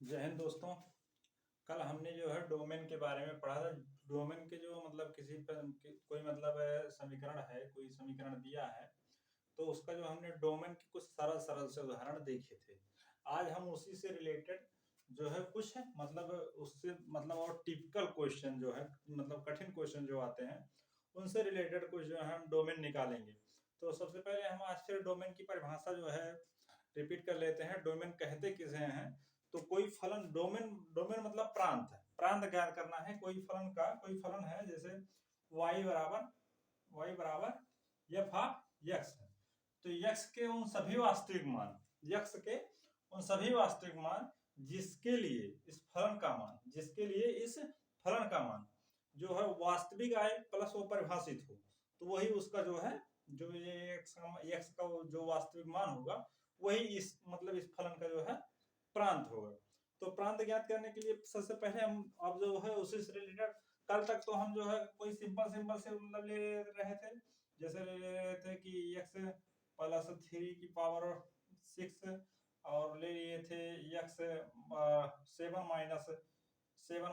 जय हिंद दोस्तों। कल हमने जो है डोमेन के बारे में पढ़ा था। डोमेन के जो मतलब किसी पर कोई मतलब समीकरण है, कोई समीकरण दिया है तो उसका जो हमने डोमेन के कुछ सरल सरल से उदाहरण देखे थे। आज हम उसी से रिलेटेड जो है कुछ मतलब उससे मतलब और टिपिकल क्वेश्चन जो है मतलब कठिन क्वेश्चन जो आते हैं उनसे रिलेटेड कुछ जो है हम डोमेन निकालेंगे। तो सबसे पहले हम आज से डोमेन की परिभाषा जो है रिपीट कर लेते हैं। डोमेन कहते किसे हैं? तो कोई फलन डोमेन डोमेन मतलब प्रांत है। प्रांत ज्ञात करना है कोई फलन का। कोई फलन है जैसे y बराबर f ऑफ x है। तो x के उन सभी वास्तविक मान, x के उन सभी वास्तविक मान जिसके लिए इस फलन का मान, जिसके लिए इस फलन का मान जो है वास्तविक आए प्लस वो परिभाषित हो, तो वही उसका जो है जो ये x का जो वास्तविक मान होगा वही इस मतलब इस फलन का जो है प्रांत होगा। तो प्रांत ज्ञात करने के लिए सबसे पहले हम अब जो है उसी से रिलेटेड कल तक तो हम जो है कोई सिंपल सिंपल से मतलब ले रहे थे। जैसे ले रहे थे कि x प्लस 3 की पावर 6 और ले लिए थे x 7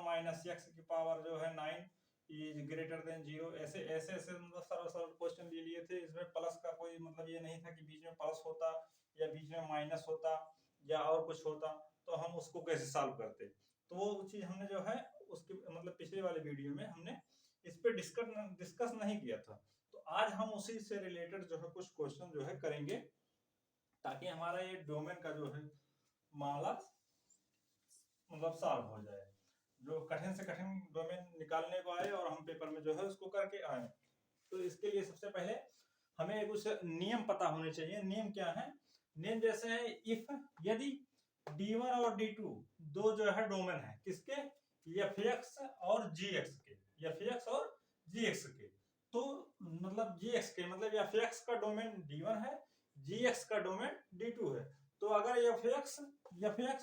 माइनस x की पावर जो है 9 इज ग्रेटर देन 0। ऐसे ऐसे ऐसे मतलब सरल सरल क्वेश्चन ले लिए थे। इसमें प्लस का कोई मतलब ये नहीं था कि बीच में प्लस होता या बीच में माइनस होता या और कुछ होता, तो हम उसको कैसे सॉल्व करते। तो वो चीज हमने जो है उसके मतलब पिछले वाले वीडियो में हमने इस पे डिस्कस नहीं किया था। तो आज हम उसी से रिलेटेड जो है कुछ क्वेश्चन जो है करेंगे ताकि हमारा ये डोमेन का जो है मामला मतलब सॉल्व हो जाए। जो कठिन से कठिन डोमेन निकालने को आए और हम पेपर में जो है उसको करके आए। तो इसके लिए सबसे पहले हमें कुछ नियम पता होने चाहिए। नियम क्या है? नियम जैसे है इफ यदि D1 और D2 दो जो है डोमेन है किसके? fx और gx के, fx और gx के। तो मतलब gx के मतलब fx का डोमेन D1 है, gx का डोमेन D2 है। तो अगर fx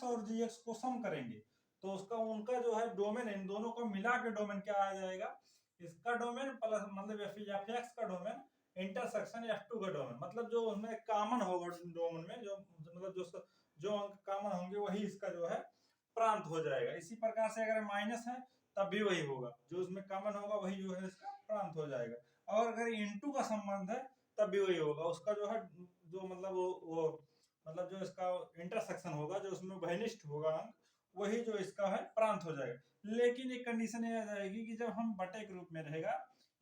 और gx को सम करेंगे तो उसका उनका जो है डोमेन, इन दोनों को मिला के डोमेन क्या आ जाएगा? इसका डोमेन प्लस मतलब fx का डोमेन इंटरसेक्शन f2 का डोमेन, मतलब जो उसमें कॉमन होगा डोमेन में जो मतलब जो अंक कॉमन होंगे वही इसका जो है प्रांत हो जाएगा। इसी प्रकार से अगर माइनस है तब भी वही होगा, जो उसमें कॉमन होगा वही जो है इसका प्रांत हो जाएगा। और अगर इनटू का संबंध है तब भी वही होगा, उसका जो है जो मतलब वो मतलब जो इसका इंटरसेक्शन होगा, जो उसमें घनिष्ठ होगा अंक, वही जो इसका है प्रांत हो जाएगा। लेकिन एक कंडीशन ये आ जाएगी कि जब हम बटे के रूप में रहेगा,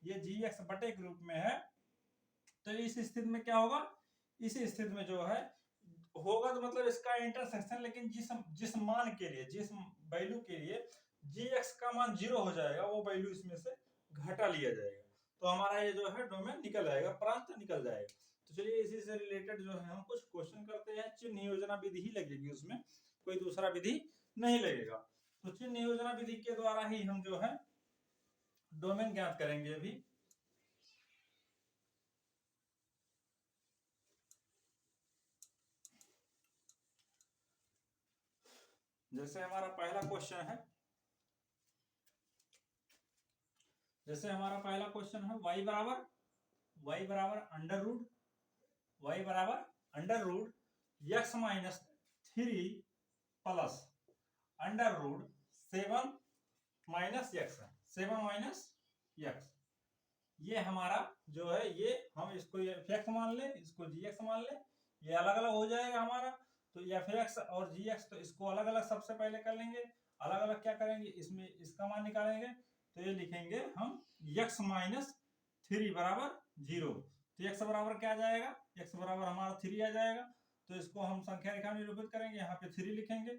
ये gx बटे के रूप में है, तो इस स्थिति में क्या होगा? इस स्थिति में जो है होगा तो मतलब इसका इंटरसेक्शन, लेकिन जिस मान के लिए, जिस वैल्यू के लिए gx का मान 0 हो जाएगा वो वैल्यू इसमें से घटा लिया जाएगा। तो हमारा ये जो है डोमेन निकल जाएगा, प्रांत निकल जाएगा। तो चलिए इसी से रिलेटेड जो है हम कुछ क्वेश्चन करते हैं। चिन्ह योजना विधि ही लगेगी, उसमें कोई दूसरा विधि नहीं लगेगा। तो चिन्ह योजना विधि के द्वारा ही हम जो है डोमेन ज्ञात करेंगे अभी। जैसे हमारा पहला क्वेश्चन है, y बराबर under root x minus 3 plus under root 7 minus x है, 7 माइनस x। ये हमारा जो है ये हम इसको fx मान ले, इसको gx मान ले, ये अलग अलग हो जाएगा हमारा। तो fx और gx तो इसको अलग अलग सबसे पहले कर लेंगे। अलग अलग क्या करेंगे? इसमें इसका मान निकालेंगे तो ये लिखेंगे हम x माइनस 3 बराबर 0। तो x बराबर क्या आ जाएगा? x बराबर हमारा 3 आ जाएगा। तो इसको हम संख्या रेखा में निरूपित करेंगे, यहाँ पे 3 लिखेंगे।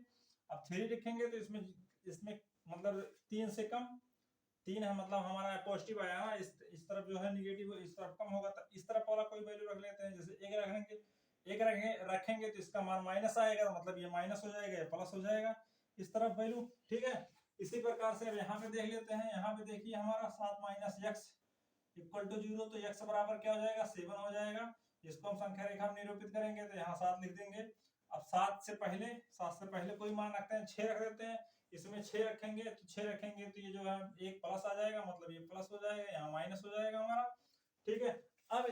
अब 3 लिखेंगे तो इसमें इसमें मतलब 3 से कम 3 है, मतलब हमारा पॉजिटिव आया ना, इस तरफ जो है निगेटिव, इस तरफ कम होगा तो इस तरफ वाला कोई वैल्यू रख लेते हैं। जैसे एक रखेंगे तो इसका मान माइनस आएगा, मतलब ये माइनस हो जाएगा, प्लस हो जाएगा इस तरफ वैल्यू। ठीक है, इसी प्रकार से अब यहाँ पे देख लेते हैं। यहाँ पे देखिए हमारा 7 माइनस एक्स इक्वल टू 0, तो x बराबर क्या हो जाएगा? 7 हो जाएगा। इसको हम संख्या रेखा में निरूपित करेंगे तो यहाँ 7 लिख देंगे। अब 7 से पहले कोई मान रखते हैं, 6 रख देते हैं। इसमें 6 रखेंगे तो 6 रखेंगे तो ये जो है एक प्लस आ जाएगा, मतलब ये प्लस हो जाएगा, यहाँ माइनस हो जाएगा हमारा। ठीक है, अब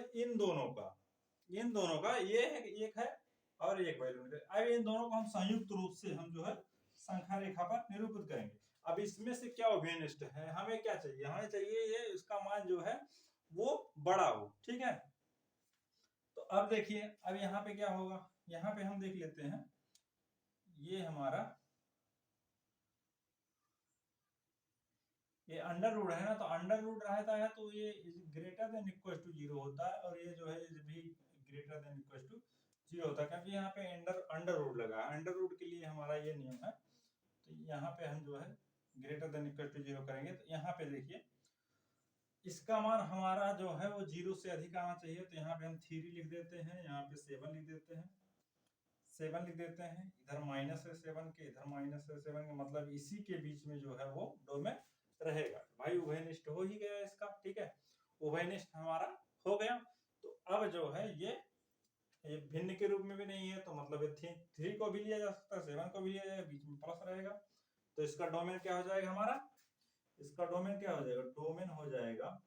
इन दोनों का ये है एक है और एक वैल्यू। अब इन दोनों को हम संयुक्त रूप से हम जो है संख्या रेखा पर निरूपित करेंगे। अब इसमें से क्या उभयनिष्ठ है, हमें क्या चाहिए, हमें चाहिए ये इसका मान जो है वो बड़ा हो, ठीक है। तो अब देखिए, अब यहाँ पे क्या होगा, यहाँ पे हम देख लेते हैं, ये हमारा ये अंडर रूट है ना, तो अंडर रूट रहता है तो ये ग्रेटर देन इक्वल टू 0 होता है, और ये जो है भी ग्रेटर देन इक्वल टू 0 होता है, क्योंकि यहाँ पे अंडर रूट लगा है। अंडर रूट के लिए हमारा ये नियम है, तो यहाँ पे हम जो है ग्रेटर देन इक्वल टू 0 करेंगे। तो यहाँ पे देखिए इसका मान हमारा जो है वो 0 से अधिक आना चाहिए, तो यहाँ पे हम 3 लिख देते हैं, यहाँ पे 7 लिख देते हैं, 7 लिख देते हैं, इधर माइनस है 7 के, इधर माइनस है 7 के, मतलब इसी के बीच में जो है वो डोमेन रहेगा। भाई उभयनिष्ठ हो ही गया इसका, ठीक है, उभयनिष्ठ हमारा हो गया। तो अब जो है ये भिन्न के रूप में भी नहीं है, तो मतलब ये 3 को भी लिया जा सकता है, 7 को भी लिया जाएगा, बीच में प्लस रहेगा। तो इसका डोमेन क्या हो जाएगा हमारा, इसका डोमेन क्या हो जाएगा, डोमेन हो जाएगा,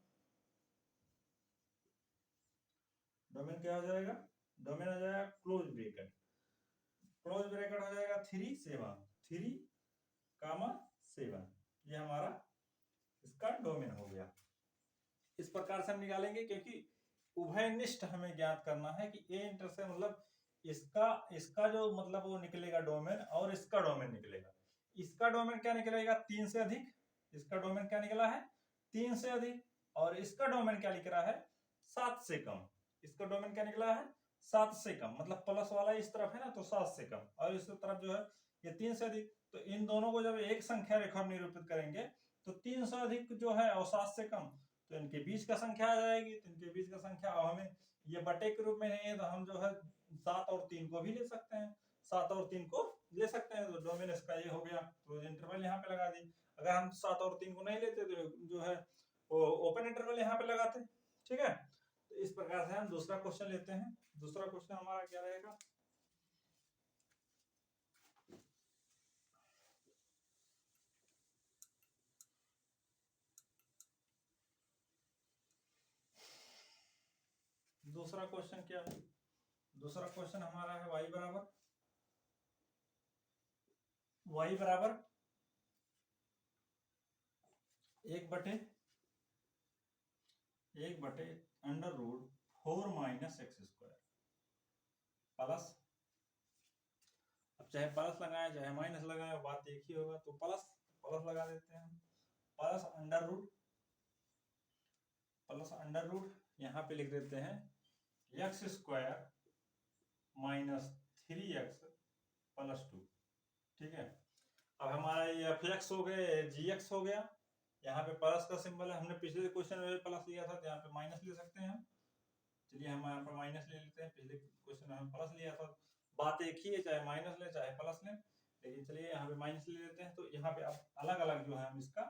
डोमेन क्या हो जाएगा, डोमेन हो जाएगा क्लोज ब्रैकेट, क्लोज ब्रैकेट हो जाएगा 3 7, 3 कामा 7, ये हमारा इसका डोमेन हो गया। इस प्रकार से हम निकालेंगे, क्योंकि उभयनिष्ठ हमें ज्ञात करना है कि ए इंटर से मतलब इसका जो मतलब वो निकलेगा डोमेन, और इसका डोमेन निकलेगा। इसका डोमेन क्या निकलेगा, 3 से अधिक, इसका डोमेन क्या निकला है 3 से अधिक, और इसका डोमेन क्या लिख रहा है 7 से कम, इसका डोमेन क्या निकला है 7 से कम, मतलब प्लस वाला इस तरफ है ना, तो 7 से कम, और इस तरफ जो है ये 3 से अधिक। तो इन दोनों को जब एक संख्या रेखा निरूपित करेंगे, तो 3 से अधिक जो है और 7 से कम, तो इनके बीच का संख्या आ जाएगी, तो इनके बीच का संख्या, अब हमें ये बटे के रूप में नहीं है, तो हम जो है 7 और 3 को भी ले सकते हैं, 7 और 3 को ले सकते हैं, तो डोमेन इसका ये हो गया, तो इंटरवल यहाँ पे लगा दी। अगर हम 7 और 3 को नहीं लेते तो जो है वो ओपन इंटरवल यहाँ पे लगाते, ठीक है। तो इस प्रकार से हम दूसरा क्वेश्चन लेते हैं। दूसरा क्वेश्चन हमारा क्या रहेगा, दूसरा क्वेश्चन क्या है, दूसरा क्वेश्चन हमारा है y बराबर 1/1 under root 4 minus x square plus, अब चाहे प्लस लगाए चाहे माइनस लगाए बात एक ही होगा, तो प्लस लगा देते हैं, प्लस अंडर रूट यहाँ पे लिख देते हैं x square minus 3x plus 2, ठीक है। अब हमारा ये एफ एक्स हो गए, जी एक्स हो गया, यहाँ पे प्लस का सिंबल है, हमने पिछले क्वेश्चन में प्लस लिया था, तो यहाँ पे माइनस ले सकते हैं। चलिए हम यहाँ पर माइनस ले लेते हैं, पिछले क्वेश्चन में हम प्लस लिया था, बात एक ही है, चाहे माइनस ले चाहे प्लस ले, लेकिन चलिए यहाँ पे माइनस ले लेते हैं। तो यहाँ पे अब अलग अलग जो है हम इसका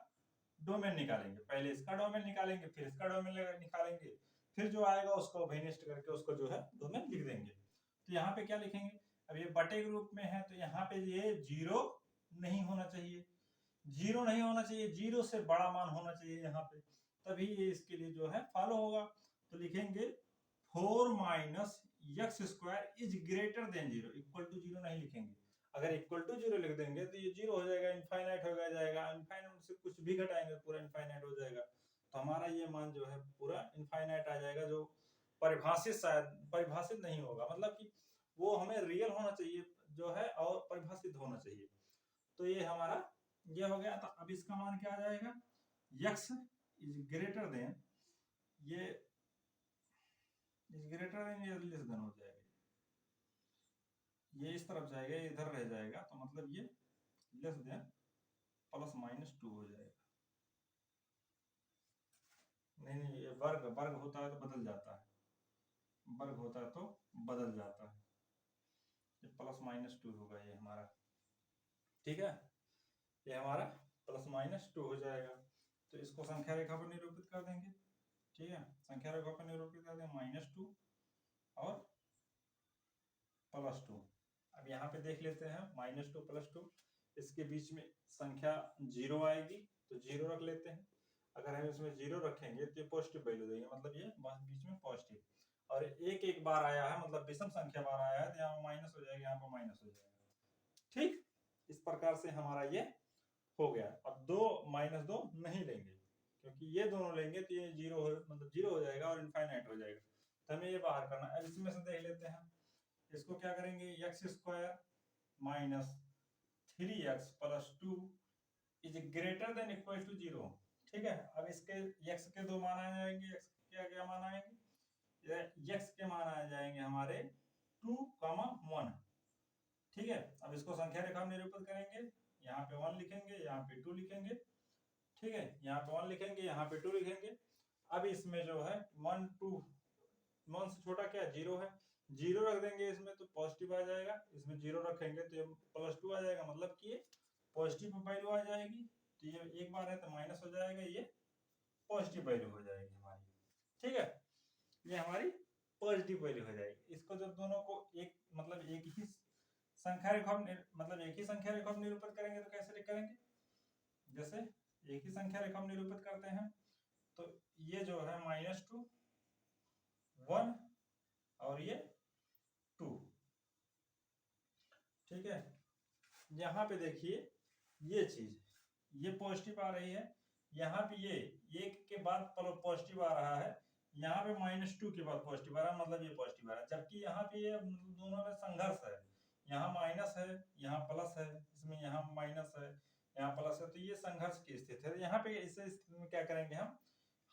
डोमेन निकालेंगे, पहले इसका डोमेन निकालेंगे, फिर इसका डोमेन निकालेंगे, फिर जो आएगा उसको उभयनिष्ठ करके उसको जो है डोमेन लिख देंगे। तो यहाँ पे क्या लिखेंगे, अब ये बटे के रूप में है, तो यहाँ पे ये 0 नहीं होना चाहिए, 0 नहीं होना चाहिए, 0 से बड़ा मान होना चाहिए यहाँ पे, तभी ये इसके लिए जो है फॉलो होगा। तो लिखेंगे 4 minus x square is greater than 0, equal to 0 नहीं लिखेंगे, अगर इक्वल टू 0 लिख देंगे तो ये 0 हो जाएगा, इनफाइनाइट हो जाएगा, इनफाइनाइट से कुछ भी घटाएंगे पूरा इनफाइनाइट हो जाएगा, तो हमारा ये मान जो है पूरा इनफाइनाइट आ जाएगा, जो परिभाषित शायद परिभाषित नहीं होगा, मतलब कि वो हमें रियल होना चाहिए जो है, और परिभाषित होना चाहिए। तो ये हमारा ये हो गया। तो अब इसका मान क्या आ जाएगा, x इज ग्रेटर देन, ये इज ग्रेटर देन या लेस देन हो जाएगा, ये इस तरफ जाएगा, ये इधर रह जाएगा, तो मतलब ये लेस देन प्लस माइनस 2 हो जाएगा। नहीं ये वर्ग होता है तो बदल जाता है, वर्ग होता है तो बदल जाता है, ये प्लस माइनस 2 होगा ये हमारा, ठीक है, ये हमारा प्लस माइनस 2 हो जाएगा। तो इसको संख्या रेखा पर निरूपित कर देंगे, ठीक है, संख्या रेखा पर निरूपित कर देंगे -2 और +2। अब यहाँ पे देख लेते हैं -2 +2, इसके बीच में संख्या 0 आएगी, तो 0 रख लेते हैं। अगर हम इसमें 0 रखेंगे तो ये पॉजिटिव वैल्यू देंगे, मतलब ये बीच में पॉजिटिव, और एक बार आया है मतलब विषम संख्या बार आया है, तो यहाँ पर माइनस हो जाएगा, यहाँ पर माइनस हो जाएगा, ठीक। इस प्रकार से हमारा ये हो गया। अब 2 - 2 नहीं लेंगे, क्योंकि ये दोनों लेंगे तो ये जीरो मतलब जीरो हो जाएगा और इनफाइनाइट हो जाएगा, तो हमें ये बाहर करना है। अब इसमें से देख लेते हैं, इसको क्या करेंगे, x square minus 3x plus 2 is greater than equal to 0। ठीक है, अब इसके x के दो मान आ जाएंगे, x के क्या मान आएंगे, x के मान आ जाएंगे हमारे 2, 1। ठीक है, अब इसको संख्या रेखा में निरूपित करेंगे, यहाँ पे 1 लिखेंगे, यहाँ पे 2 लिखेंगे। ठीक है, यहाँ पे 1 लिखेंगे, यहाँ पे 2 लिखेंगे। अब इसमें जो है 1 2 1 से छोटा क्या 0 है, 0 रख देंगे इसमें तो पॉजिटिव आ जाएगा, इसमें 0 रखेंगे तो ये +2 आ जाएगा, मतलब कि ये पॉजिटिव वैल्यू आ जाएगी। तो ये एक बार है तो माइनस हो जाएगा, ये पॉजिटिव वैल्यू हो जाएगी हमारी। ठीक है, ये हमारी पॉजिटिव वैल्यू हो जाएगी। इसको जब दोनों को एक मतलब एक ही संख्या रेखा मतलब एक ही संख्या रेखा में निरूपित करेंगे तो कैसे करेंगे, जैसे एक ही संख्या रेखा में निरूपित करते हैं तो ये जो है -2 1 और ये 2। ठीक है, यहाँ पे देखिए ये चीज ये पॉजिटिव आ रही है, यहाँ पे ये एक के बाद पॉजिटिव आ रहा है, यहाँ पे -2 के बाद पॉजिटिव आ रहा है, मतलब ये पॉजिटिव आ रहा है, जबकि यहाँ पे ये दोनों में संघर्ष है, यहाँ माइनस है, यहाँ प्लस है, इसमें यहाँ माइनस है, यहाँ प्लस है, तो ये संघर्ष की स्थिति है। यहाँ पे इसे क्या करेंगे,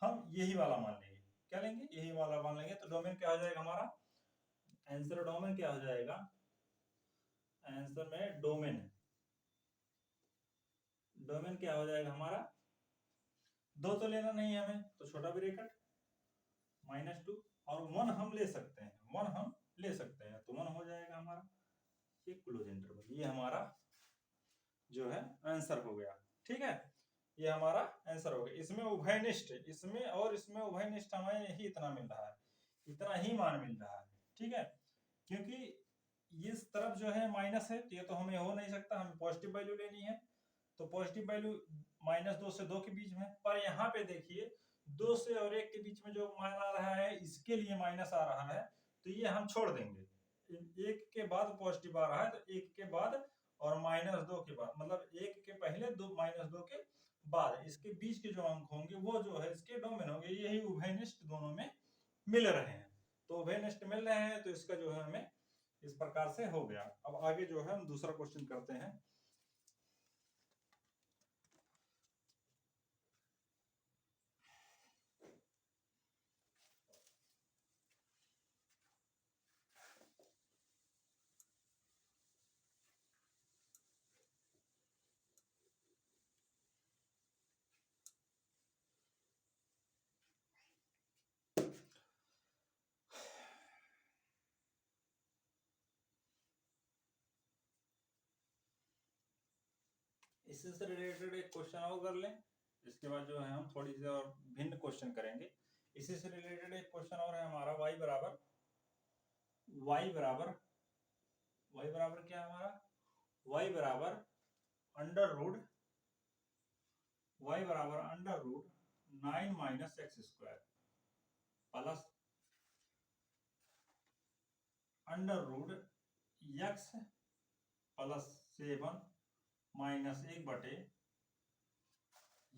हम यही वाला मान लेंगे, क्या लेंगे, यही वाला मान लेंगे। तो डोमेन क्या हो जाएगा हमारा, आंसर डोमेन क्या हो जाएगा, आंसर में डोमेन क्या हो जाएगा हमारा, 2 तो लेना नहीं है हमें, तो छोटा ब्रैकेट -2 और 1 हम ले सकते हैं, 1 हम ले सकते हैं, तो 1 हो जाएगा हमारा ये क्लोज इंटरवल। ये हमारा जो है आंसर हो गया। ठीक है, ये हमारा आंसर हो गया। इसमें उभयनिष्ठ, इसमें और इसमें उभयनिष्ठ हमें यही इतना मिल रहा है, इतना ही मान मिल रहा है। ठीक है, क्योंकि इस तरफ जो है माइनस है, तो ये तो हमें हो नहीं सकता, हमें पॉजिटिव वैल्यू लेनी है, तो पॉजिटिव वैल्यू -2 से 2 के बीच में। पर यहाँ पे देखिए 2 से और 1 के बीच में जो मान आ रहा है, इसके लिए माइनस आ रहा है, तो ये हम छोड़ देंगे। 1 के बाद पॉजिटिव आ रहा है, तो 1 के बाद और -2 के बाद, मतलब 1 के पहले -2 के बाद, इसके बीच के जो अंक होंगे वो जो है इसके डोमेन होंगे। यही उभयनिष्ठ दोनों में मिल रहे हैं, तो उभयनिष्ठ मिल रहे हैं, तो इसका जो है हमें इस प्रकार से हो गया। अब आगे जो है हम दूसरा क्वेश्चन करते हैं। इससे से रिलेटेड एक क्वेश्चन और कर लें, इसके बाद जो है हम थोड़ी सी और भिन्न क्वेश्चन करेंगे। इसी से रिलेटेड एक क्वेश्चन और है हमारा, y बराबर क्या है हमारा, y बराबर under root 9 - x square plus under root x plus 7 minus 1/(x²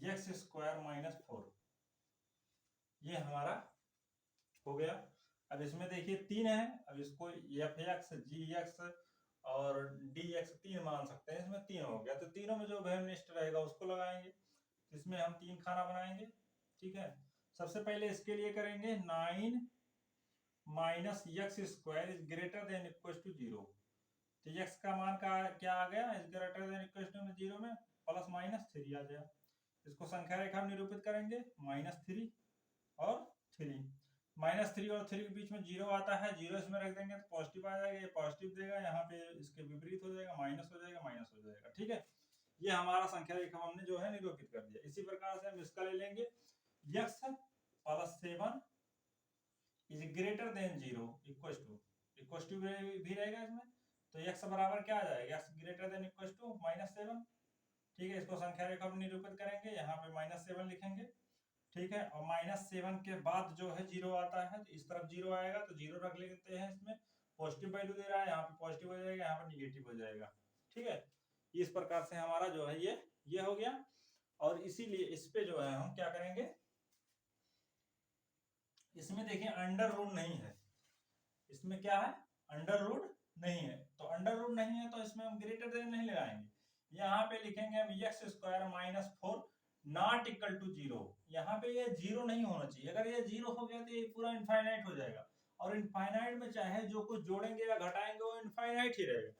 -4), ये हमारा हो गया। अब इसमें देखिए 3 है, अब इसको fx, gx और dx 3 मान सकते हैं, इसमें 3 हो गया, तो तीनों में जो उभयनिष्ठ रहेगा उसको लगाएंगे, इसमें हम 3 खाना बनाएंगे। ठीक है, सबसे पहले इसके लिए करेंगे 9 - x² is greater than equal to 0, तो x का मान का क्या आ गया, is greater than equal to 0 में +-3 आ गया। इसको संख्या रेखा में निरूपित करेंगे, -3 और 3, -3 और 3 के बीच में 0 आता है, 0 इसमें रख देंगे तो पॉजिटिव आ जाएगा, ये पॉजिटिव देगा, यहाँ पे इसके विपरीत हो जाएगा, माइनस हो जाएगा, माइनस हो जाएगा। ठीक है, ये हमारा संख्या रेखा हमने जो है निरूपित कर दिया। इसी प्रकार से हम इसका ले लेंगे, x + 7 is greater than 0 equal to भी रहेगा इसमें, तो x बराबर क्या आ जाएगा, x greater than equal to -7। ठीक है, इसको संख्या रेखा में निरूपित करेंगे, यहाँ पे -7 लिखेंगे। ठीक है, और -7 के बाद जो है 0 आता है, तो इस तरफ 0 आएगा, तो 0 रख लेते हैं, इसमें पॉजिटिव वैल्यू दे रहा है, यहाँ पे पॉजिटिव हो जाएगा, यहाँ पे निगेटिव हो जाएगा। ठीक है, इस प्रकार से हमारा जो है ये हो गया। और इसीलिए इस पे जो है हम क्या करेंगे, इसमें देखिए अंडर रूट नहीं है, इसमें क्या है, अंडर रूट नहीं है। तो अंडर रूट नहीं है तो इसमें हम ग्रेटर देन नहीं लगाएंगे, यहाँ पे लिखेंगे हम x square minus 4 not equal to 0। यहाँ पे ये 0 नहीं होना चाहिए, अगर ये 0 हो गया तो ये पूरा इनफाइनाइट हो जाएगा, और इनफाइनाइट में चाहे जो कुछ जोड़ेंगे या घटाएंगे वो इनफाइनाइट ही रहेगा।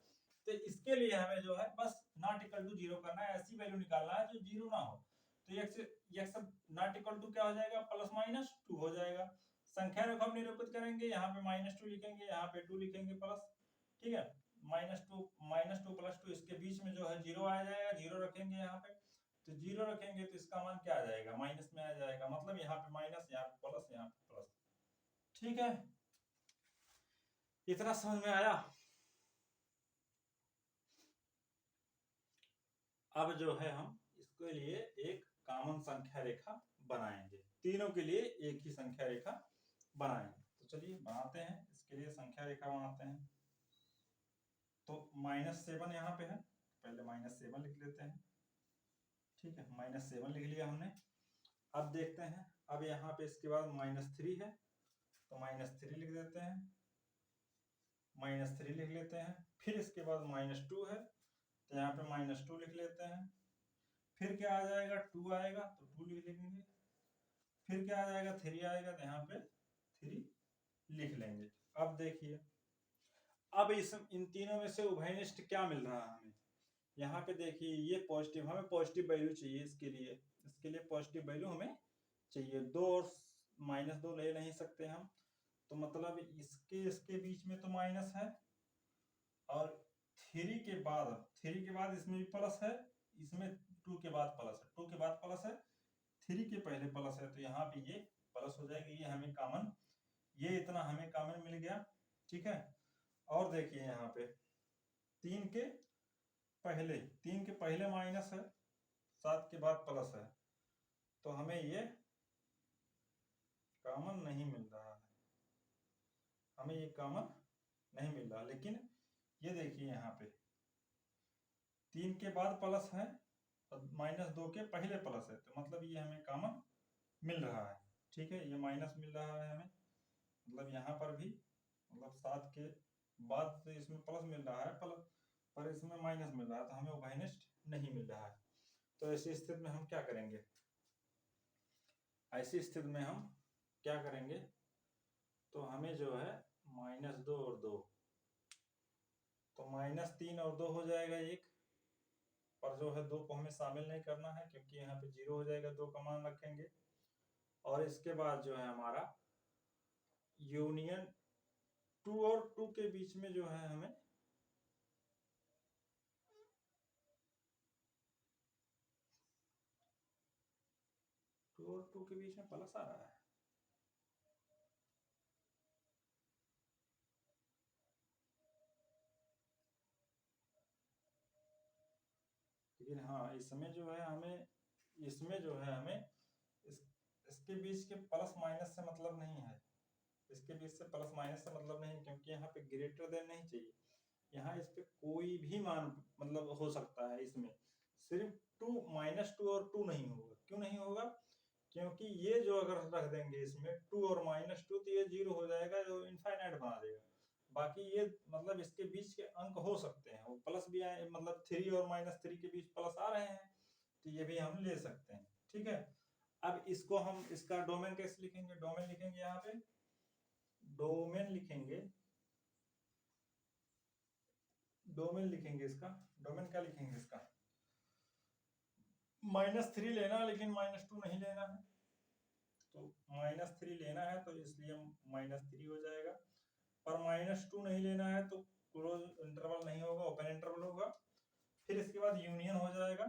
तो इसके लिए हमें जो है बस नॉट इक्वल टू 0 करना है, ऐसी वैल्यू निकालना है जो 0 ना हो। तो एक्स नॉट इक्वल टू क्या हो जाएगा, प्लस माइनस 2 हो जाएगा। संख्या को हम निरूपित करेंगे, यहाँ पे -2 लिखेंगे, यहाँ पे 2 लिखेंगे प्लस, ठीक है, -2 प्लस 2, इसके बीच में जो है 0 आ जाएगा, 0 रखेंगे यहाँ पे, तो 0 रखेंगे तो इसका मान क्या आ जाएगा, माइनस में आ जाएगा, मतलब यहाँ पे माइनस, यहाँ पे प्लस, यहाँ पे प्लस। ठीक है, इतना समझ में आया। अब जो है हम इसके लिए एक कॉमन संख्या रेखा बनाएंगे, तीनों के लिए एक ही संख्या रेखा बनाएंगे। तो चलिए बनाते हैं, इसके लिए संख्या रेखा बनाते हैं। तो -7 यहाँ पे है, पहले -7 लिख लेते हैं, ठीक है, -7 लिख लिया हमने। अब देखते हैं, अब यहाँ पे इसके बाद -3 है, तो -3 लिख देते हैं, -3 लिख लेते हैं। फिर इसके बाद -2 है, तो यहाँ पे -2 लिख लेते हैं। फिर क्या आ जाएगा, 2 आएगा तो 2 लिख लेंगे। फिर क्या आ जाएगा, 3 आएगा तो यहाँ पे 3 लिख लेंगे। अब देखिए, अब इन तीनों में से उभयनिष्ठ क्या मिल रहा है हमें, यहाँ पे देखिए ये पॉजिटिव, हमें पॉजिटिव वैल्यू चाहिए इसके लिए पॉजिटिव वैल्यू हमें चाहिए। 2 और -2 ले नहीं सकते हम, तो मतलब इसके बीच में तो माइनस है, और 3 के बाद इसमें भी प्लस है, इसमें 2 के बाद प्लस है, 2 के बाद प्लस है, 3 के पहले प्लस है, तो यहाँ पे ये प्लस हो जाएगा, ये हमें कॉमन, ये इतना हमें कॉमन मिल गया। ठीक है, और देखिए यहाँ पे 3 के पहले माइनस है, 7 के बाद प्लस है, तो हमें ये कॉमन नहीं मिल रहा है, हमें ये कॉमन नहीं मिल रहा। लेकिन ये देखिए यहाँ पे 3 के बाद प्लस है और -2 के पहले प्लस है, तो मतलब ये हमें कॉमन मिल रहा है। ठीक है, ये माइनस मिल रहा है हमें, मतलब यहाँ पर भी, मतलब 7 के बाद तो इसमें प्लस मिल रहा है, पर इसमें माइनस मिल रहा है, तो हमें उभयनिष्ठ नहीं मिल रहा है। तो ऐसी स्थिति में हम क्या करेंगे, ऐसी स्थिति में हम क्या करेंगे, तो हमें जो है -2 और 2, तो -3 और 2 हो जाएगा 1, पर जो है 2 को हमें शामिल नहीं करना है, क्योंकि यहाँ पे 0 हो जाएगा, 2 का मान रखेंगे। और इसके बाद जो है हमारा यूनियन 2 और 2 के बीच में जो है हमें 2 और 2 के बीच में प्लस आ रहा है, लेकिन हाँ इसमें जो है हमें इसके बीच के प्लस माइनस से मतलब नहीं है, इसके बीच से प्लस माइनस से मतलब नहीं, क्योंकि यहाँ पे ग्रेटर देन नहीं चाहिए, यहाँ इस पे कोई भी मान मतलब हो सकता है, इसमें सिर्फ -2 और 2 नहीं होगा। क्यों नहीं होगा, क्योंकि ये जो अगर रख देंगे इसमें 2 और -2, तो ये 0 हो जाएगा, जो इनफाइनाइट बना देगा। बाकी ये मतलब इसके बीच के अंक हो सकते हैं, वो प्लस भी आए, मतलब 3 और -3 के बीच प्लस आ रहे हैं, तो ये भी हम ले सकते हैं। ठीक है, अब इसको हम इसका डोमेन कैसे लिखेंगे, डोमेन लिखेंगे, यहाँ पे डोमेन लिखेंगे, इसका डोमेन क्या लिखेंगे, इसका -3 लेना, लेकिन -2 नहीं लेना है, तो -3 लेना है, तो इसलिए -3 हो जाएगा, पर -2 नहीं लेना है, तो क्लोज इंटरवल नहीं होगा, ओपन इंटरवल होगा। फिर इसके बाद यूनियन हो जाएगा,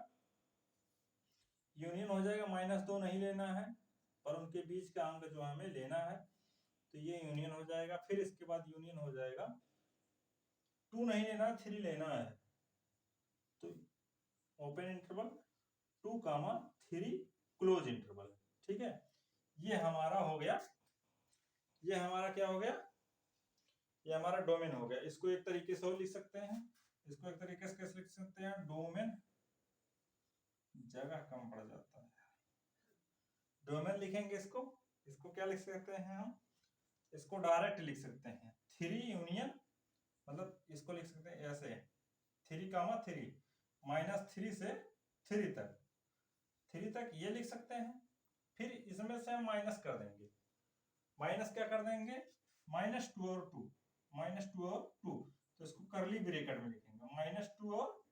-2 नहीं लेना है, पर उनके बीच का अंक जो हमें लेना है, तो ये यूनियन हो जाएगा। फिर इसके बाद यूनियन हो जाएगा, 2 नहीं लेना, 3 लेना है, तो ओपन इंटरवल 2, 3 क्लोज इंटरवल। ठीक है, ये हमारा हो गया, ये हमारा क्या हो गया, ये हमारा डोमेन हो गया। इसको एक तरीके से और लिख सकते हैं, इसको एक तरीके से कैसे लिख सकते हैं, डोमेन, जगह कम पड़ जाता है, डोमेन लिखेंगे इसको, इसको क्या लिख सकते हैं हम, इसको डायरेक्ट लिख सकते हैं 3 यूनियन, मतलब इसको लिख सकते हैं ऐसे 3, 3 -3 से 3 तक, 3 तक ये लिख सकते हैं। फिर इसमें से हम माइनस कर देंगे, माइनस क्या कर देंगे, -2 और 2, -2 और 2, तो इसको करली ब्रैकेट में लिखेंगे -2 और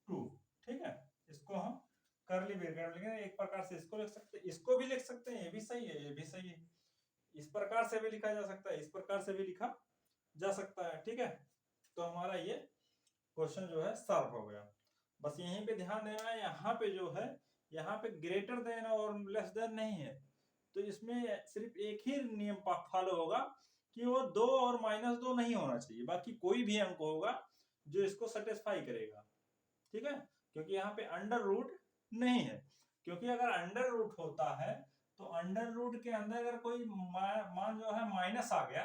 2, ठीक है। इसको हम करली ब्रैकेट में लिखेंगे। एक प्रकार से इसको लिख सकते हैं, इसको भी लिख सकते हैं, ये भी सही है, ये भी सही है, इस प्रकार से भी लिखा जा सकता है, इस प्रकार से भी लिखा जा सकता है, ठीक है। तो हमारा ये क्वेश्चन जो है सॉल्व हो गया। बस यहीं पे ध्यान देना है, यहाँ पे जो है, यहाँ पे ग्रेटर देन और लेस देन नहीं है, तो इसमें सिर्फ एक ही नियम फॉलो होगा कि वो 2 और -2 नहीं होना चाहिए, बाकी कोई भी अंक होगा जो इसको सेटिस्फाई करेगा, ठीक है। क्योंकि यहाँ पे अंडर रूट नहीं है, क्योंकि अगर अंडर रूट होता है तो अंडर रूट के अंदर अगर कोई मान जो है माइनस आ गया,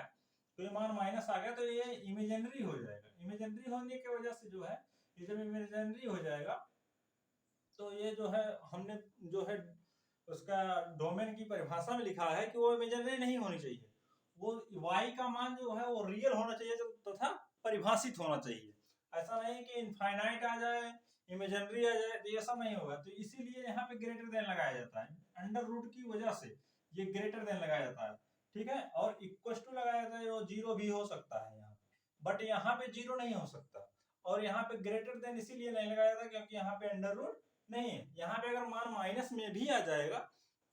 कोई मान माइनस आ गया तो ये इमेजिनरी हो जाएगा। इमेजिनरी होने की वजह से जो है, ये जब इमेजिनरी हो जाएगा तो ये जो है हमने जो है उसका डोमेन की परिभाषा में लिखा है कि वो इमेजिनरी नहीं होनी चाहिए, वो y का मान जो है वो रियल होना चाहिए तथा परिभाषित होना चाहिए। ऐसा नहीं कि इनफाइनाइट आ जाए, इमेजिनरी आ जाए, तो ये सब नहीं होगा। तो इसीलिए यहाँ पे ग्रेटर देन लगाया जाता है, अंडर रूट की वजह से ये ग्रेटर देन लगाया जाता है, ठीक है। और इक्वल टू लगाया जाता है, वो 0 भी हो सकता है यहाँ, बट यहाँ पे 0 नहीं हो सकता। और यहाँ पे ग्रेटर देन इसीलिए नहीं लगाया जाता क्योंकि यहाँ पे अंडर रूट नहीं है। यहाँ पे अगर मान माइनस में भी आ जाएगा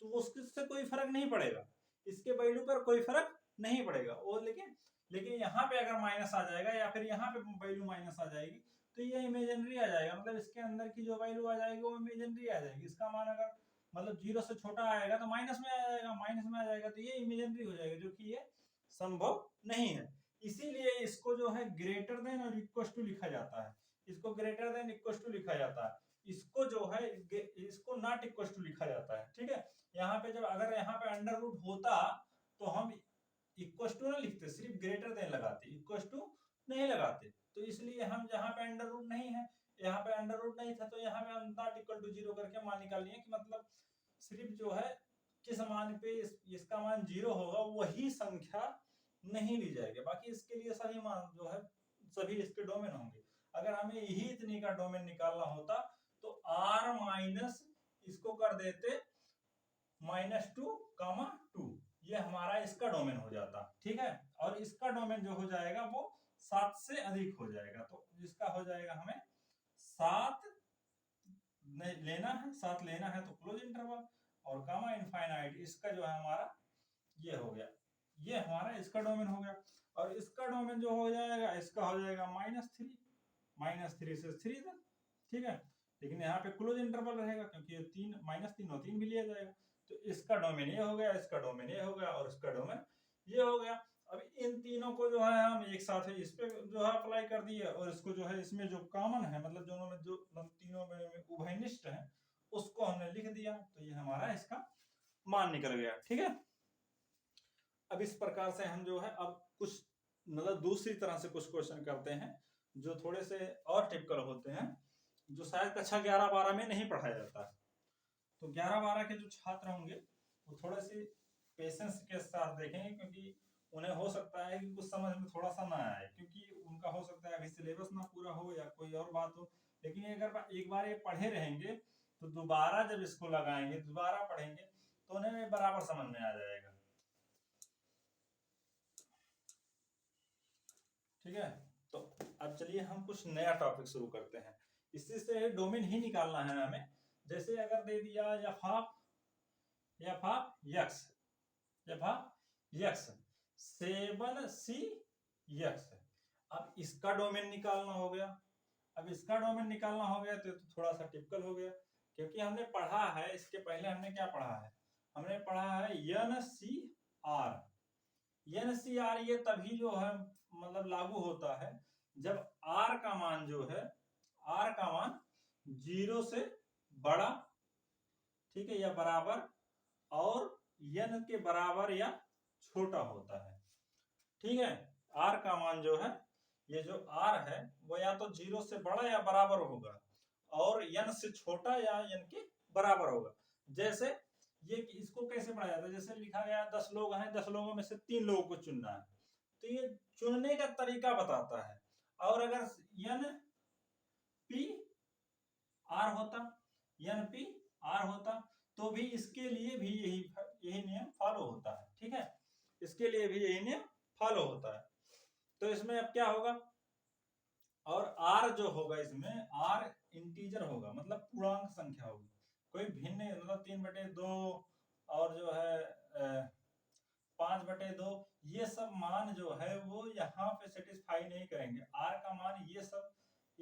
तो उससे कोई फर्क नहीं पड़ेगा, इसके वैल्यू पर कोई फर्क नहीं पड़ेगा वो, लेकिन यहाँ पे अगर माइनस आ जाएगा या फिर यहाँ पे वैल्यू माइनस आ जाएगी तो ये इमेजिनरी आ जाएगा, मतलब इसके अंदर की जो वैल्यू आ जाएगी वो इमेजिनरी आ जाएगी। इसका मान अगर मतलब 0 से छोटा आएगा तो माइनस में आ जाएगा, माइनस में आ जाएगा तो ये इमेजिनरी हो जाएगा, जो कि ये संभव नहीं है। इसीलिए इसको जो है ग्रेटर देन और इक्वल टू लिखा जाता है, इसको ग्रेटर देन इक्वल टू लिखा जाता है, इसको जो है इसको नॉट इक्वल टू लिखा जाता है, ठीक है। यहाँ पे जब अगर यहाँ पे अंडर रूट होता तो हम इक्वल टू ना लिखते, सिर्फ ग्रेटर देन लगाते, इक्वल टू नहीं लगाते। तो इसलिए हम जहाँ पे अंडर रूट नहीं है, यहाँ पे अंडर रूट नहीं था तो यहाँ पे हम नॉट इक्वल टू 0 करके मान निकाल लिए कि मतलब सिर्फ जो है किस मान पे इसका मान 0 होगा वही संख्या नहीं ली जाएगी, बाकी इसके लिए सभी मान जो है सभी इसके डोमेन होंगे। अगर हमें यही इतनी का डोमेन निकालना होता तो r माइनस इसको कर देते -2, ये हमारा इसका डोमेन हो जाता, ठीक है। और इसका डोमेन जो हो जाएगा वो 7 से अधिक हो जाएगा, तो इसका हो जाएगा हमें 7 लेना है, 7 लेना है तो क्लोज इंटरवल और गामा इनफाइनाइट, इसका जो है हमारा ये हो गया, ये हमारा इसका डोमेन हो गया। और इसका डोमेन जो हो जाएगा, इसका हो जाएगा -3 से 3 तक, ठीक है। लेकिन यहाँ पे क्लोज इंटरवल रहेगा क्योंकि ये 3 -3 और 3 भी लिया जाएगा, तो इसका डोमेन ये हो गया, इसका डोमेन ये हो गया और इसका डोमेन ये हो गया। अब इन तीनों को जो है हम एक साथ इस पे जो है अप्लाई कर दिए, और इसको जो है इसमें जो कॉमन है, मतलब दोनों में जो तीनों में उभयनिष्ठ है उसको हमने लिख दिया, तो ये हमारा इसका मान निकल गया, ठीक है। अब इस प्रकार से हम जो है अब कुछ मतलब दूसरी तरह से कुछ क्वेश्चन करते हैं जो थोड़े से और टिपिकल होते हैं, जो शायद कक्षा 11-12 में नहीं पढ़ाया जाता है। तो 11-12 के जो छात्र होंगे वो थोड़े से पेशेंस के साथ देखेंगे, क्योंकि उन्हें हो सकता है कि कुछ समझ में थोड़ा सा ना आए, क्योंकि उनका हो सकता है अभी सिलेबस ना पूरा हो या कोई और बात हो। लेकिन अगर एक बार ये पढ़े रहेंगे तो दोबारा जब इसको लगाएंगे, दोबारा पढ़ेंगे तो उन्हें बराबर समझ में आ जाएगा, ठीक है। तो अब चलिए हम कुछ नया टॉपिक शुरू करते हैं, इसी से डोमेन ही निकालना है हमें। जैसे अगर दे दिया f ऑफ x 7c(x), अब इसका डोमेन निकालना हो गया। अब इसका डोमेन निकालना हो गया तो थोड़ा सा टिपिकल हो गया, क्योंकि हमने पढ़ा है, इसके पहले हमने क्या पढ़ा है, हमने पढ़ा है NCR ये तभी जो है मतलब लागू होता है जब r का मान जो है, r का मान 0 से बड़ा, ठीक है, या बराबर और n के बराबर या छोटा होता है, ठीक है। r का मान जो है ये जो r है वो या तो 0 से बड़ा या बराबर होगा और n से छोटा या n के बराबर होगा। जैसे ये इसको कैसे पढ़ा जाता है, जैसे लिखा गया 10 लोग हैं, 10 लोगों में से 3 लोगों को चुनना है, तो ये चुनने का तरीका बताता है। और अगर n p r होता, n p r होता तो भी इसके लिए भी यही नियम फॉलो होता है। ठीक है, इसके लिए भी यही नियम फॉलो होता है। तो इसमें अब क्या होगा, और r जो होगा इसमें r इंटीजर होगा, मतलब पूर्णांक संख्या होगी, कोई भिन्न मतलब 3/2 और जो है 5/2, ये सब मान जो है वो यहाँ पे सेटिस्फाई नहीं करेंगे। r का मान ये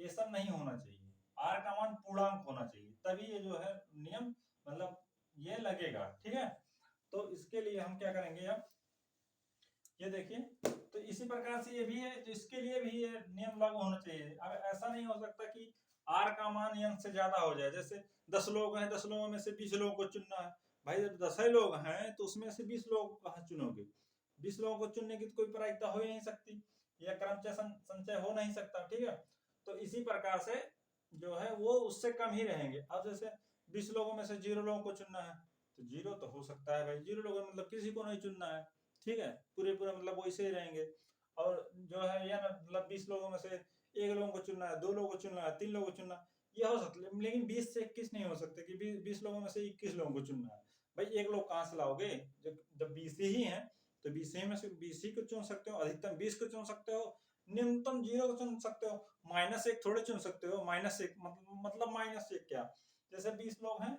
सब नहीं होना चाहिए, r का मान पूर्णांक होना चाहिए, तभी ये जो है नियम मतलब ये लगेगा। ठीक है, तो इसके लिए हम क्या करेंगे, अब ये देखिए, तो इसी प्रकार से ये भी है, तो इसके लिए भी ये नियम लागू होना चाहिए। अब ऐसा नहीं हो सकता कि r का मान n से ज्यादा हो जाए। जैसे 10 लोग हैं, 10 लोगों में से 20 लोगों को चुनना है, भाई जब 10 लोग हैं तो उसमें से 20 लोगों को कहाँ चुनोगे, 20 लोगों को चुनने की तो कोई प्रायिकता हो ही नहीं सकती, या क्रमचय संचय हो नहीं सकता। ठीक है, तो इसी प्रकार से जो है वो उससे कम ही रहेंगे। अब जैसे 20 लोगों में से 0 लोगों को चुनना है, तो 0 तो हो सकता है भाई, 0 लोगों मतलब किसी को नहीं चुनना है। ठीक है, पूरे मतलब वैसे ही रहेंगे। और जो है या मतलब 20 लोगों में से 1 लोगों को चुनना है, 2 लोगों को चुनना है, 3 लोगों को चुनना, ये हो सकता है। लेकिन 20 से 21 नहीं हो सकते कि 20 लोगों में से 21 लोगों को चुनना है। भाई 1 लोग कहाँ से लाओगे, जब 20 ही है तो 20 ही में से 20 ही को चुन सकते हो, अधिकतम 20 को चुन सकते हो, न्यूनतम 0 को चुन सकते हो, -1 थोड़े चुन सकते हो। -1 मतलब -1 क्या, जैसे 20 लोग हैं,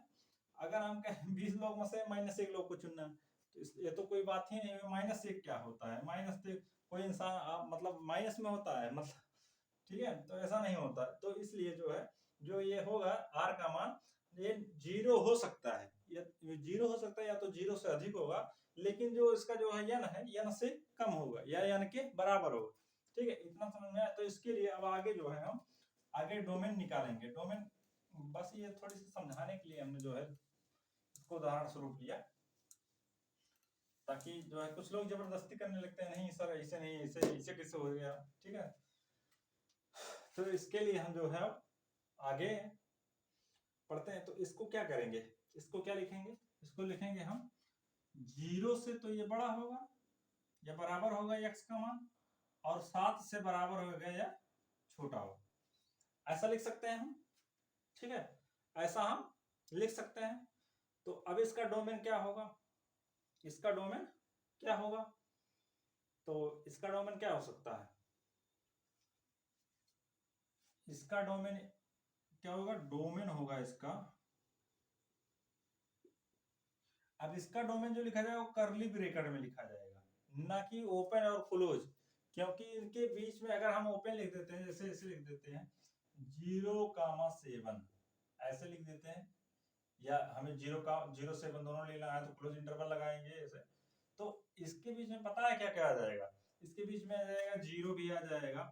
अगर हम कहें 20 लोग में से -1 लोग को चुनना है, तो ये तो कोई बात ही नहीं है। -1 क्या होता है, -1 कोई इंसान आप मतलब माइनस में होता है मतलब, ठीक है, तो ऐसा नहीं होता। तो इसलिए जो है जो ये होगा r का मान ये 0 हो सकता है, ये 0 हो सकता है, या तो 0 से अधिक होगा, लेकिन जो इसका जो है n है n से कम होगा या n के बराबर होगा। ठीक है, इतना समझ में आया। तो इसके लिए अब आगे जो है हम आगे डोमेन निकालेंगे। डोमेन बस ये थोड़ी सी समझाने के लिए हमने जो है इसको उदाहरण स्वरूप लिया, ताकि जो है कुछ लोग जबरदस्ती करने लगते हैं, नहीं सर ऐसे नहीं, ऐसे कैसे हो गया। ठीक है, तो इसके लिए हम जो है आगे पढ़ते हैं। तो इसको क्या करेंगे, इसको क्या लिखेंगे, इसको लिखेंगे हम 0 से तो ये बड़ा होगा या बराबर होगा x का मान, और 7 से बराबर होगा या छोटा होगा, ऐसा लिख सकते हैं हम। ठीक है, ऐसा हम लिख सकते हैं। तो अब इसका डोमेन क्या होगा, इसका डोमेन क्या होगा, तो इसका डोमेन क्या हो सकता है, इसका डोमेन क्या होगा, डोमेन होगा इसका, अब इसका डोमेन जो लिखा जाएगा वो करली ब्रैकेट में लिखा जाएगा, ना कि ओपन और क्लोज। क्योंकि इनके बीच में अगर हम ओपन लिख देते हैं, जैसे ऐसे लिख देते हैं 0,7 ऐसे लिख देते हैं, या हमें 0,07 दोनों लेना है तो क्लोज इंटरवल लगाएंगे ऐसे, तो इसके बीच में पता है क्या क्या आ जाएगा, इसके बीच में आ जाएगा 0 भी आ जाएगा,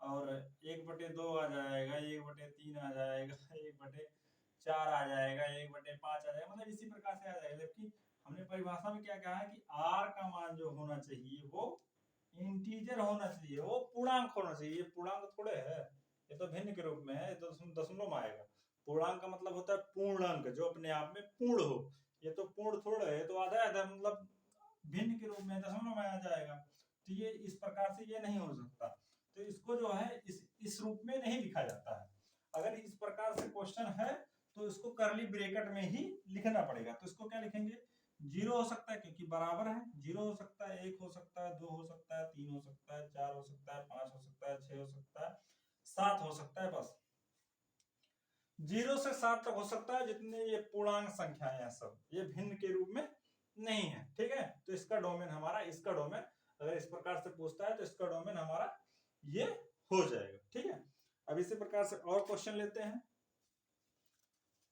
और 1/2 आ जाएगा, 1/3 आ जाएगा, 1/4 आ जाएगा, 1/5 आ जाएगा, मतलब इसी प्रकार से आ जाएगा। जबकि हमने परिभाषा में क्या कहा है कि r का मान जो होना चाहिए वो इंटीजर होना चाहिए, वो पूर्णांक होना चाहिए। ये पूर्णांक थोड़े है, ये तो भिन्न के रूप में है, ये तो दशमलव में आएगा। पूर्णांक का मतलब होता है पूर्णांक जो अपने आप में पूर्ण हो, ये तो पूर्ण थोड़ा है, तो आधा आधा मतलब भिन्न के रूप में दशमलव में आ जाएगा। तो ये इस प्रकार से ये नहीं हो सकता, तो इसको जो है इस रूप में नहीं लिखा जाता है। अगर इस प्रकार से क्वेश्चन है तो इसको करली ब्रैकेट में ही लिखना पड़ेगा। तो इसको क्या लिखेंगे, 0 हो सकता है क्योंकि बराबर है, 0 हो सकता है, 1 हो सकता है, 2 हो सकता है, 3 हो सकता है, 4 हो सकता है, 5 हो सकता है, 6 हो सकता है, 7 हो सकता है, बस 0 से 7 तक हो सकता है। जितने ये पूर्णांक संख्याएं हैं सब ये भिन्न के रूप में नहीं है। ठीक है, तो इसका डोमेन हमारा, इसका डोमेन अगर इस प्रकार से पूछता है तो इसका डोमेन हमारा ये हो जाएगा। ठीक है, अब इसी प्रकार से और क्वेश्चन लेते हैं।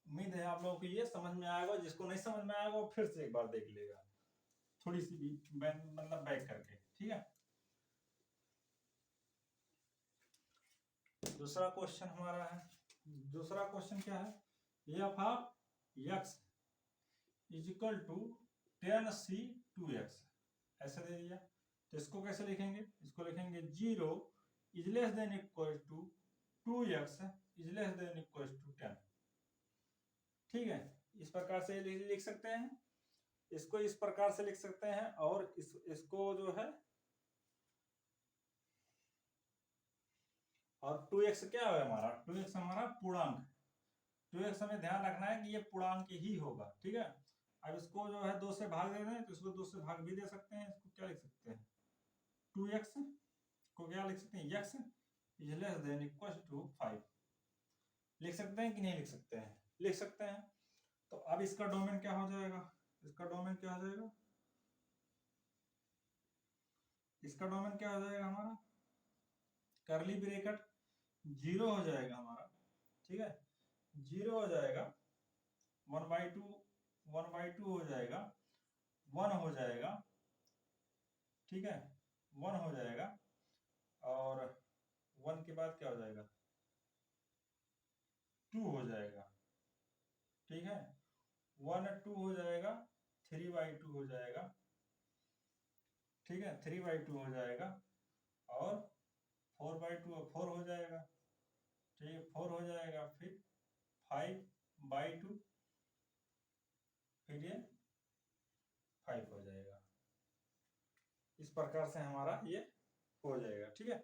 उम्मीद है आप लोगों को ये समझ में आएगा, जिसको नहीं समझ में आएगा वो फिर से एक बार देख लेगा, थोड़ी सी भी मतलब बैक करके। ठीक है, दूसरा क्वेश्चन हमारा है, दूसरा क्वेश्चन क्या है, f of x is equal to 10c2x ऐसे दे दिया। तो इसको कैसे लिखेंगे, इसको लिखेंगे 0 is less than equal to 2x is less than equal to 10। ठीक है, इस प्रकार से लिख सकते हैं, इसको इस प्रकार से लिख सकते हैं, और इसको जो है, और 2x क्या है हमारा, 2x हमारा पूर्णांक, 2x हमें ध्यान रखना है कि ये पूर्णांक ही होगा। ठीक है, अब इसको जो है 2 से भाग दे दें तो इसको 2 से भाग भी दे सकते हैं। इसको क्या लिख सकते हैं, 2x को क्या लिख सकते हैं, x is less than equal to 5। लिख सकते हैं कि नहीं लिख सकते हैं, लिख सकते हैं। तो अब इसका डोमेन क्या हो जाएगा, इसका डोमेन क्या हो जाएगा, इसका डोमेन क्या हो जाएगा हमारा, करली ब्रैकेट 0 हो जाएगा हमारा। ठीक है, 0 हो जाएगा, 1/2 1/2 हो जाएगा, 1 हो जाएगा। ठीक है, 1 हो जाएगा, और 1 के बाद क्या हो जाएगा, 2 हो जाएगा। ठीक है, 1 2 हो जाएगा, 3/2 हो जाएगा। ठीक है, 3/2 हो जाएगा, और 4/2 4 हो जाएगा। ठीक है, 4 हो जाएगा, फिर 5/2, फिर ये 5 हो जाएगा। इस प्रकार से हमारा ये हो जाएगा। ठीक है,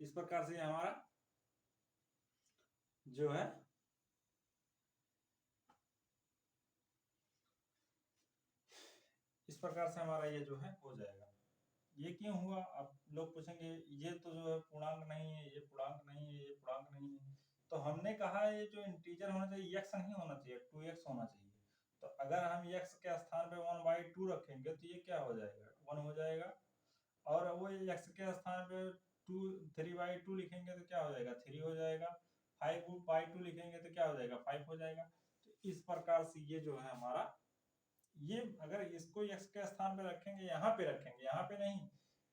इस प्रकार से हमारा जो है इस प्रकार से हमारा ये जो है हो जाएगा। ये क्यों हुआ, आप लोग पूछेंगे, ये तो जो है पूर्णांक नहीं है, ये पूर्णांक नहीं है, ये पूर्णांक नहीं है। तो हमने कहा ये जो इंटीजर होना चाहिए x नहीं होना चाहिए, 2x होना चाहिए। तो अगर हम x के स्थान पे 1/2 रखेंगे तो ये क्या हो जाएगा, 1 हो जाएगा, और वो x के स्थान पे 3/2 लिखेंगे तो क्या हो जाएगा, 3 हो जाएगा। 5/2 लिखेंगे तो क्या हो जाएगा, 5 हो जाएगा। तो इस प्रकार से ये जो है हमारा, ये अगर इसको x के स्थान पे रखेंगे, यहाँ पे रखेंगे, यहाँ पे नहीं,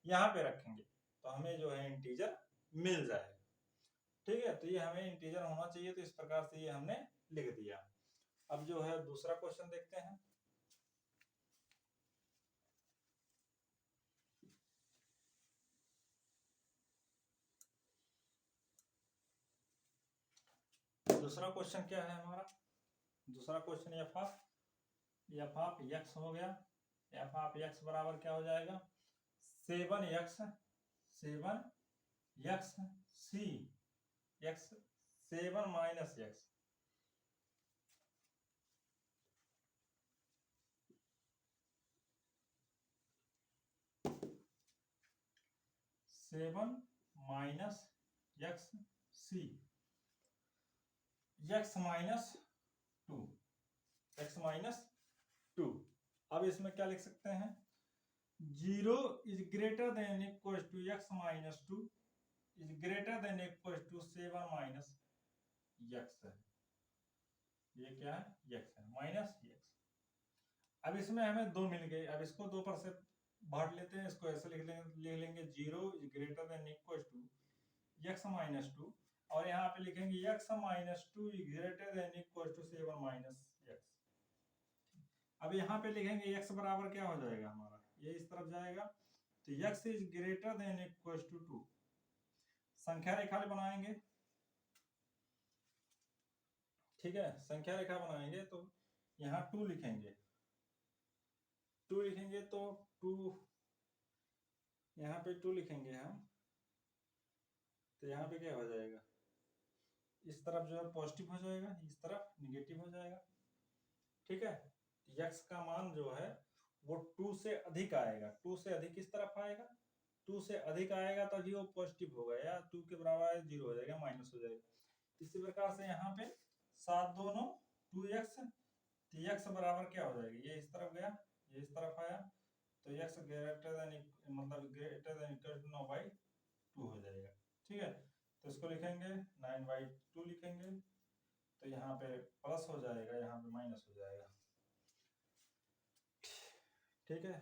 यहाँ पे रखेंगे, तो हमें जो है इंटीजर मिल जाएगा। ठीक है, तो ये हमें इंटीजर होना चाहिए, तो इस प्रकार से ये हमने लिख दिया। अब जो है दूसरा क्वेश्चन देखते हैं। दूसरा क्वेश्चन क्या है हमारा, दूसरा क्वेश्चन एफ ऑफ एक्स हो गया। एफ ऑफ एक्स बराबर क्या हो जाएगा, 7x C x 7 minus x 7 minus x C x minus 2 x minus 2। अब इसमें क्या लिख सकते हैं, 0 is greater than equal to x minus 2 is greater than equal to 7 minus x है। ये क्या है, x है, माइनस x। अब इसमें हमें 2 मिल गए, अब इसको 2 पर से बांट लेते हैं, इसको ऐसे लिख लेंगे 0 is greater than equal to x minus 2, और यहाँ पे लिखेंगे x minus 2 is greater than equal to 7 minus x। अब यहाँ पे लिखेंगे x बराबर क्या हो जाएगा हमारा, ये इस तरफ जाएगा, तो x is greater than equal to 2। संख्या रेखा बनाएंगे। ठीक है, संख्या रेखा बनाएंगे तो यहाँ 2 लिखेंगे, 2 लिखेंगे तो 2, यहाँ पे 2 लिखेंगे हम, तो यहाँ पे क्या हो जाएगा, इस तरफ जो है पॉजिटिव हो जाएगा, इस तरफ निगेटिव हो जाएगा। ठीक है, x का मान जो है वो 2 से अधिक आएगा, 2 से अधिक किस तरफ आएगा, 2 से अधिक आएगा तभी वो पॉजिटिव होगा, या 2 के बराबर 0 हो जाएगा, माइनस हो जाएगा। इसी प्रकार से यहाँ पे 7 2 9 2x, तो x बराबर क्या हो जाएगा, ये इस तरफ गया, ये इस तरफ आया, तो x ग्रेटर देन मतलब ग्रेटर देन इक्वल टू 9/2 हो जाएगा। ठीक है, तो इसको लिखेंगे 9/2 लिखेंगे, तो यहाँ पे प्लस हो जाएगा, यहाँ पे माइनस हो जाएगा। ठीक है,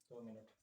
2 मिनट।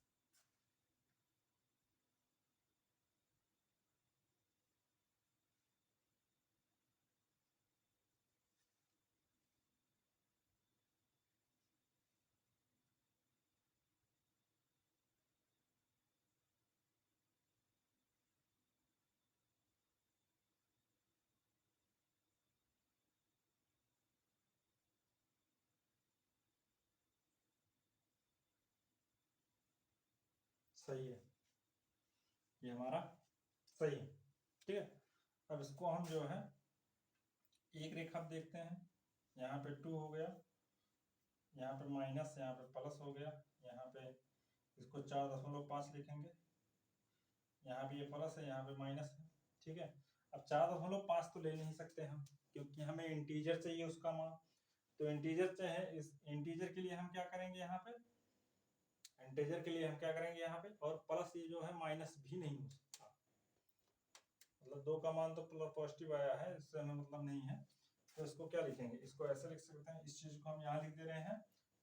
सही है, ये हमारा सही है। ठीक है, अब इसको हम जो है एक रेखा देखते हैं। यहाँ पे 2 हो गया, यहाँ पे माइनस, यहाँ पे प्लस हो गया, यहाँ पे इसको 4.5 लिखेंगे, यहाँ भी ये प्लस है, यहाँ पे माइनस है। ठीक है, अब 4.5 तो ले नहीं सकते हम, क्योंकि हमें इंटीजर चाहिए उसका मान। तो इंटीजर चाहे, इस इंटीजर के लिए हम क्या करेंगे, यहाँ पे इंटीजर के लिए हम क्या करेंगे यहाँ पे, और प्लस ये जो है माइनस भी नहीं हो सकता, मतलब 2 का मान तो पॉजिटिव आया है, इससे हमें मतलब नहीं है। तो इसको क्या लिखेंगे, इसको ऐसे लिख सकते हैं, इस चीज को हम यहाँ लिख दे रहे हैं,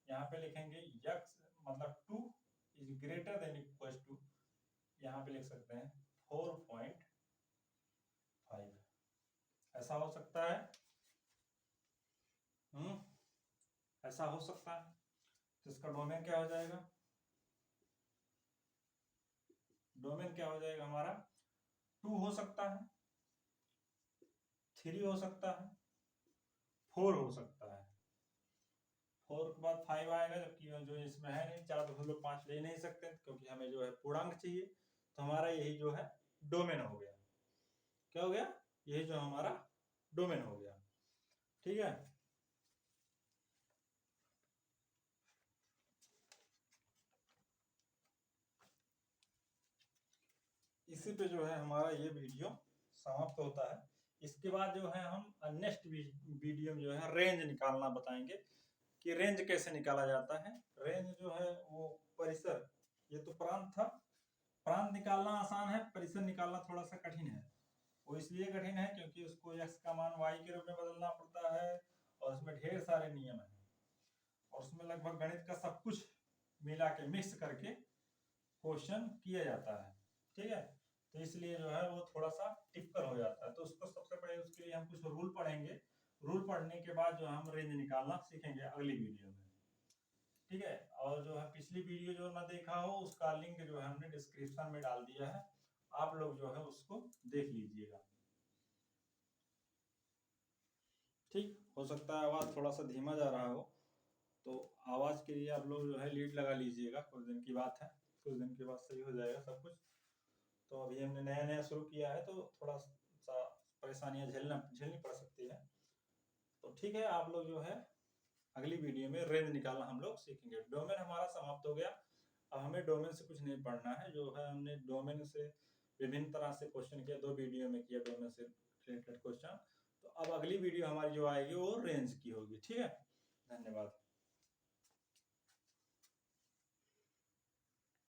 यहाँ पे लिखेंगे x मतलब 2 is greater than equal to, यहाँ पे लिख सकते हैं 4.5। ऐसा हो सकता है, ऐसा हो सकता है। तो इसका डोमेन क्या हो जाएगा, डोमेन क्या हो जाएगा हमारा, 2 हो सकता है, 3 हो सकता है, 4 हो सकता है। 4 के बाद 5 आएगा, जबकि जो इसमें है नहीं, 4.5 ले नहीं सकते क्योंकि हमें जो है पूर्णांक चाहिए। तो हमारा यही जो है डोमेन हो गया। क्या हो गया, यही जो हमारा डोमेन हो गया। ठीक है, इसी पे जो है हमारा ये वीडियो समाप्त होता है। इसके बाद जो है हम नेक्स्ट वीडियो में जो है रेंज निकालना बताएंगे कि रेंज कैसे निकाला जाता है। रेंज जो है वो परिसर, ये तो प्रांत था, प्रांत निकालना आसान है, परिसर निकालना थोड़ा सा कठिन है। वो इसलिए कठिन है क्योंकि उसको x का मान y के रूप में बदलना पड़ता है, और उसमें ढेर सारे नियम हैं, और उसमें लगभग गणित का सब कुछ मिला के मिक्स करके क्वेश्चन किया जाता है। ठीक है, तो इसलिए जो है वो थोड़ा सा टिपिकल हो जाता है। तो उसको सबसे पहले उसके लिए हम कुछ रूल पढ़ेंगे, रूल पढ़ने के बाद जो हम रेंज निकालना सीखेंगे अगली वीडियो में। ठीक है, और जो है पिछली वीडियो जो ना देखा हो उसका लिंक जो है हमने डिस्क्रिप्शन में डाल दिया है, आप लोग जो है उसको देख लीजिएगा। ठीक, हो सकता है आवाज थोड़ा सा धीमा जा रहा हो, तो आवाज के लिए आप लोग जो है लीड लगा लीजिएगा, कुछ दिन की बात है, कुछ दिन के बाद सही हो जाएगा सब कुछ। तो अभी हमने नया नया शुरू किया है, तो थोड़ा सा परेशानियां झेलनी पड़ सकती है। तो ठीक है, आप लोग जो है अगली वीडियो में रेंज निकालना हम लोग सीखेंगे। डोमेन हमारा समाप्त हो गया, अब हमें डोमेन से कुछ नहीं पढ़ना है। जो है हमने डोमेन से विभिन्न तरह से क्वेश्चन किया, 2 वीडियो में किया डोमेन से रिलेटेड क्वेश्चन। तो अब अगली वीडियो हमारी जो आएगी वो रेंज की होगी। ठीक है, धन्यवाद।